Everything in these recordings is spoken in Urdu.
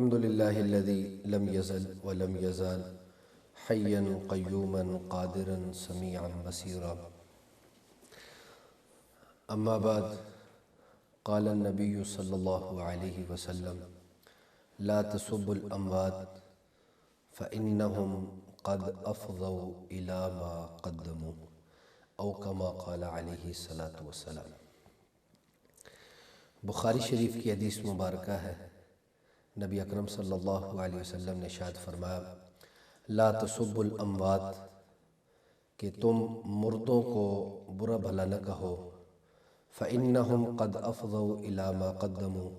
الحمد لله الذي لم يزل ولم يزال حيا قيوما قادرا سميعا بصيرا. أما بعد، قال النبي صلى الله عليه وسلم: لا تسبوا الأموات فإنهم قد أفضوا إلى ما قدموا، أو كما قال عليه الصلاة والسلام. بخاری شریف کی حدیث مبارکہ ہے. نبی اکرم صلی اللہ علیہ وسلم نے ارشاد فرمایا: لا تسبوا الاموات، کہ تم مردوں کو برا بھلا نہ کہو. فإنہم قد افضوا الی ما قدموا،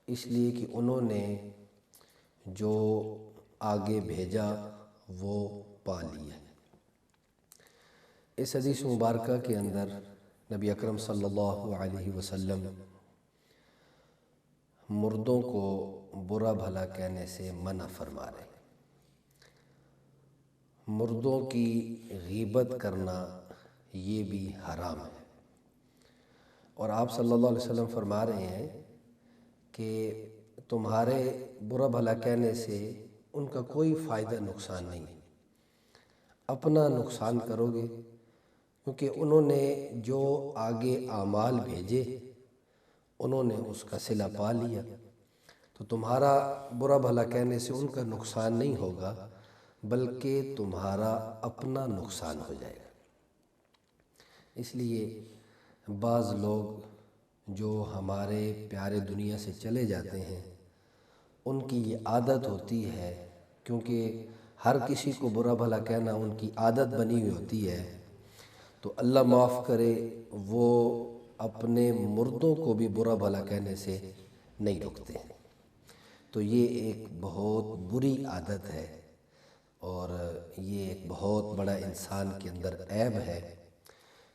اس لیے کہ انہوں نے جو آگے بھیجا وہ پا لیا. اس حدیث مبارکہ کے اندر نبی اکرم صلی اللہ علیہ وسلم مردوں کو برا بھلا کہنے سے منع فرما رہے ہیں. مردوں کی غیبت کرنا یہ بھی حرام ہے، اور آپ صلی اللہ علیہ وسلم فرما رہے ہیں کہ تمہارے برا بھلا کہنے سے ان کا کوئی فائدہ نقصان نہیں، اپنا نقصان کرو گے، کیونکہ انہوں نے جو آگے اعمال بھیجے انہوں نے اس کا صلہ پا لیا. تو تمہارا برا بھلا کہنے سے ان کا نقصان نہیں ہوگا، بلکہ تمہارا اپنا نقصان ہو جائے گا. اس لیے بعض لوگ جو ہمارے پیارے دنیا سے چلے جاتے ہیں ان کی یہ عادت ہوتی ہے، کیونکہ ہر کسی کو برا بھلا کہنا ان کی عادت بنی ہوئی ہوتی ہے، تو اللہ معاف کرے وہ اپنے مردوں کو بھی برا بھلا کہنے سے نہیں رکتے ہیں. تو یہ ایک بہت بری عادت ہے، اور یہ ایک بہت بڑا انسان کے اندر عیب ہے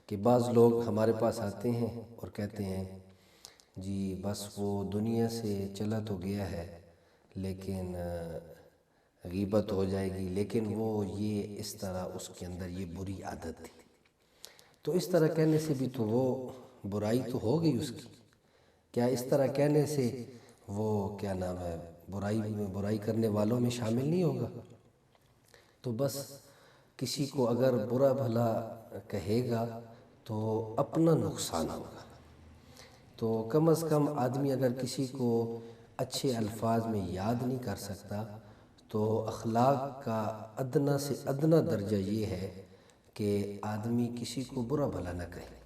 کہ بعض لوگ ہمارے پاس آتے ہیں اور کہتے ہیں جی بس وہ دنیا سے چلا تو گیا ہے لیکن غیبت ہو جائے گی، لیکن وہ یہ اس طرح اس کے اندر یہ بری عادت تھی. تو اس طرح کہنے سے بھی تو وہ برائی تو ہو گئی اس کی. کیا اس طرح کہنے سے وہ کیا نام ہے برائی کرنے والوں میں شامل نہیں ہوگا؟ تو بس کسی کو اگر برا بھلا کہے گا تو اپنا نقصان ہوگا. تو کم از کم آدمی اگر کسی کو اچھے الفاظ میں یاد نہیں کر سکتا تو اخلاق کا ادنا سے ادنا درجہ یہ ہے کہ آدمی کسی کو برا بھلا نہ کہے،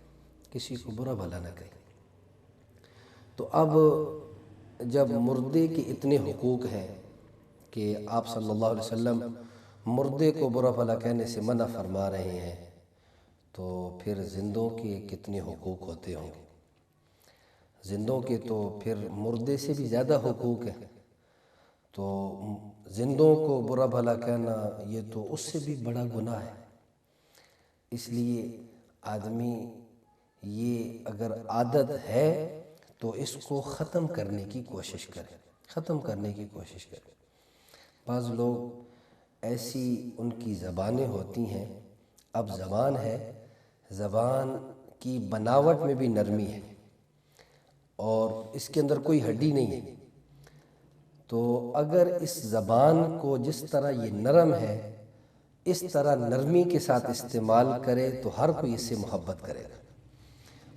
کسی کو برا بھلا نہ کہے. تو اب جب مردے کے اتنے حقوق ہیں کہ آپ صلی اللہ علیہ وسلم مردے کو برا بھلا کہنے سے منع فرما رہے ہیں، تو پھر زندوں کے کتنے حقوق ہوتے ہوں گے؟ زندوں کے تو پھر مردے سے بھی زیادہ حقوق ہیں. تو زندوں کو برا بھلا کہنا یہ تو اس سے بھی بڑا گناہ ہے. اس لیے آدمی یہ اگر عادت ہے تو اس کو ختم کرنے کی کوشش کرے، ختم کرنے کی کوشش کرے. بعض لوگ ایسی ان کی زبانیں ہوتی ہیں، اب زبان ہے، زبان کی بناوٹ میں بھی نرمی ہے اور اس کے اندر کوئی ہڈی نہیں ہے. تو اگر اس زبان کو جس طرح یہ نرم ہے اس طرح نرمی کے ساتھ استعمال کرے تو ہر کوئی اس سے محبت کرے گا.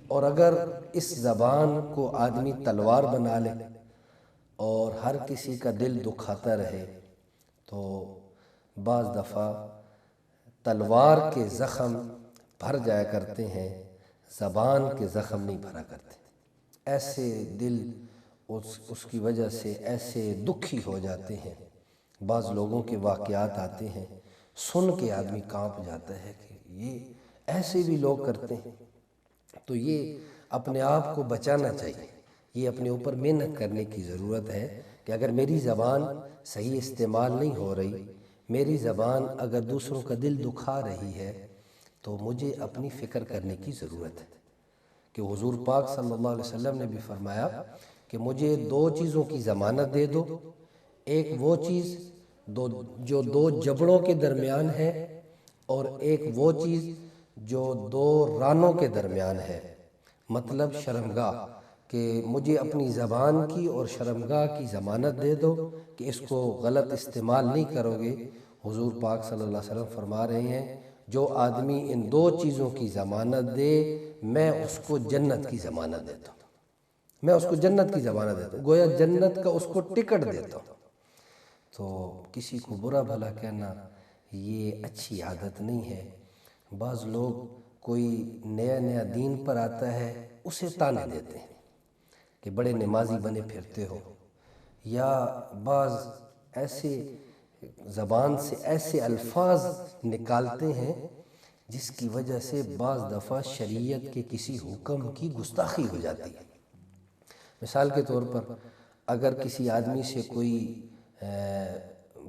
اور اگر اس زبان کو آدمی تلوار بنا لے اور ہر کسی کا دل دکھاتا رہے تو بعض دفعہ تلوار کے زخم بھر جایا کرتے ہیں، زبان کے زخم نہیں بھرا کرتے. ایسے دل اس کی وجہ سے ایسے دکھی ہو جاتے ہیں. بعض لوگوں کے واقعات آتے ہیں، سن کے آدمی کانپ جاتا ہے کہ یہ ایسے بھی لوگ کرتے ہیں. تو یہ اپنے آپ کو بچانا چاہیے، یہ اپنے اوپر محنت کرنے کی ضرورت ہے کہ اگر میری زبان صحیح استعمال نہیں ہو رہی، میری زبان اگر دوسروں کا دل دکھا رہی ہے تو مجھے اپنی فکر کرنے کی ضرورت ہے. کہ حضور پاک صلی اللہ علیہ وسلم نے بھی فرمایا کہ مجھے دو چیزوں کی ضمانت دے دو. ایک وہ چیز جو دو جبڑوں کے درمیان ہے، اور ایک وہ چیز جو دو رانوں کے درمیان ہے، مطلب شرمگاہ. کہ مجھے اپنی زبان کی اور شرمگاہ کی ضمانت دے دو کہ اس کو غلط استعمال نہیں کرو گے۔ حضور پاک صلی اللہ علیہ وسلم فرما رہے ہیں جو آدمی ان دو چیزوں کی ضمانت دے میں اس کو جنت کی ضمانت دیتا ہوں، میں اس کو جنت کی ضمانت دیتا ہوں، گویا جنت کا اس کو ٹکٹ دیتا ہوں۔ تو کسی کو برا بھلا کہنا یہ اچھی عادت نہیں ہے۔ بعض لوگ کوئی نیا نیا دین پر آتا ہے اسے تانے دیتے ہیں کہ بڑے نمازی بنے پھرتے ہو، یا بعض ایسے زبان سے ایسے الفاظ نکالتے ہیں جس کی وجہ سے بعض دفعہ شریعت کے کسی حکم کی گستاخی ہو جاتی ہے۔ مثال کے طور پر اگر کسی آدمی سے کوئی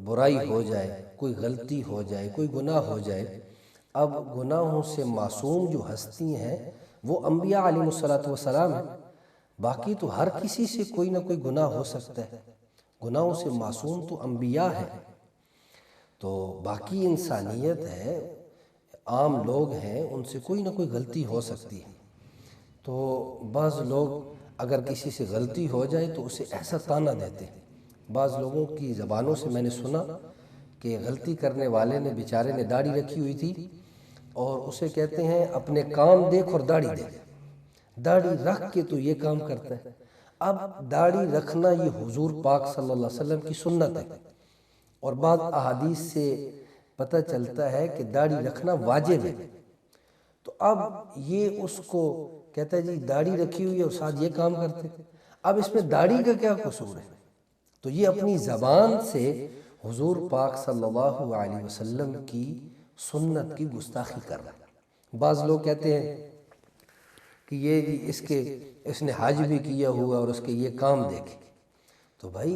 برائی ہو جائے، کوئی غلطی ہو جائے، کوئی گناہ ہو جائے، اب گناہوں سے معصوم جو ہستی ہیں وہ انبیاء علیہ السلام ہیں، باقی تو ہر کسی سے کوئی نہ کوئی گناہ ہو سکتا ہے، گناہوں سے معصوم تو انبیاء ہیں، تو باقی انسانیت ہے، عام لوگ ہیں، ان سے کوئی نہ کوئی غلطی ہو سکتی ہے۔ تو بعض لوگ اگر کسی سے غلطی ہو جائے تو اسے ایسا تانا دیتے ہیں۔ بعض لوگوں کی زبانوں سے میں نے سنا کہ غلطی کرنے والے نے بیچارے نے داڑھی رکھی ہوئی تھی اور اسے کہتے ہیں اپنے کام دیکھ اور داڑھی دیکھ، داڑھی رکھ کے تو یہ کام کرتا ہے۔ اب داڑھی رکھنا یہ حضور پاک صلی اللہ علیہ وسلم کی سنت ہے، اور بعض احادیث سے پتہ چلتا ہے کہ داڑھی رکھنا واجب ہے۔ تو اب یہ اس کو کہتا ہے جی داڑھی رکھی ہوئی ہے اور ساتھ یہ کام کرتے، اب اس میں داڑھی کا کیا قصور ہے؟ تو یہ اپنی زبان سے حضور پاک صلی اللہ علیہ وسلم کی سنت کی گستاخی کر رہا ہے۔ بعض لوگ کہتے ہیں کہ یہ اس نے حج بھی کیا ہوا اور اس کے یہ کام دیکھے، تو بھائی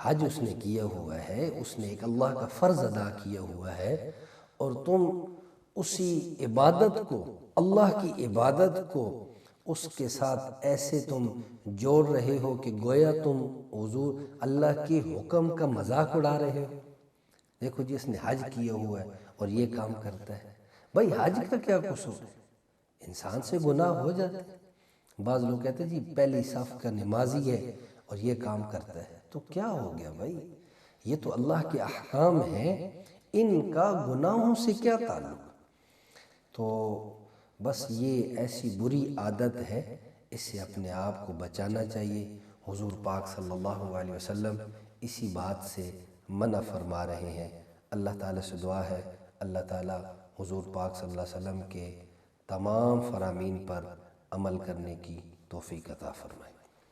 حج اس نے کیا ہوا ہے، اس نے ایک اللہ کا فرض ادا کیا ہوا ہے، اور تم اسی عبادت کو، اللہ کی عبادت کو اس کے ساتھ ایسے تم جوڑ رہے ہو کہ گویا تم حضور اللہ کے حکم کا مذاق اڑا رہے ہو۔ دیکھو جی اس نے حج کیا ہوا ہے اور یہ کام کرتا ہے، بھائی حج کا کیا قصور ہے؟ انسان سے گناہ ہو جاتا ہے۔ بعض لوگ کہتے ہیں جی پہلی صف کا نمازی ہے اور یہ کام کرتا ہے، تو کیا ہو گیا بھائی؟ یہ تو اللہ کے احکام ہیں، ان کا گناہوں سے کیا تعلق؟ تو بس یہ ایسی بری عادت ہے، اس سے اپنے آپ کو بچانا چاہیے۔ حضور پاک صلی اللہ علیہ وسلم اسی بات سے منع فرما رہے ہیں۔ اللہ تعالیٰ سے دعا ہے اللہ تعالیٰ حضور پاک صلی اللہ علیہ وسلم کے تمام فرامین پر عمل کرنے کی توفیق عطا فرمائے۔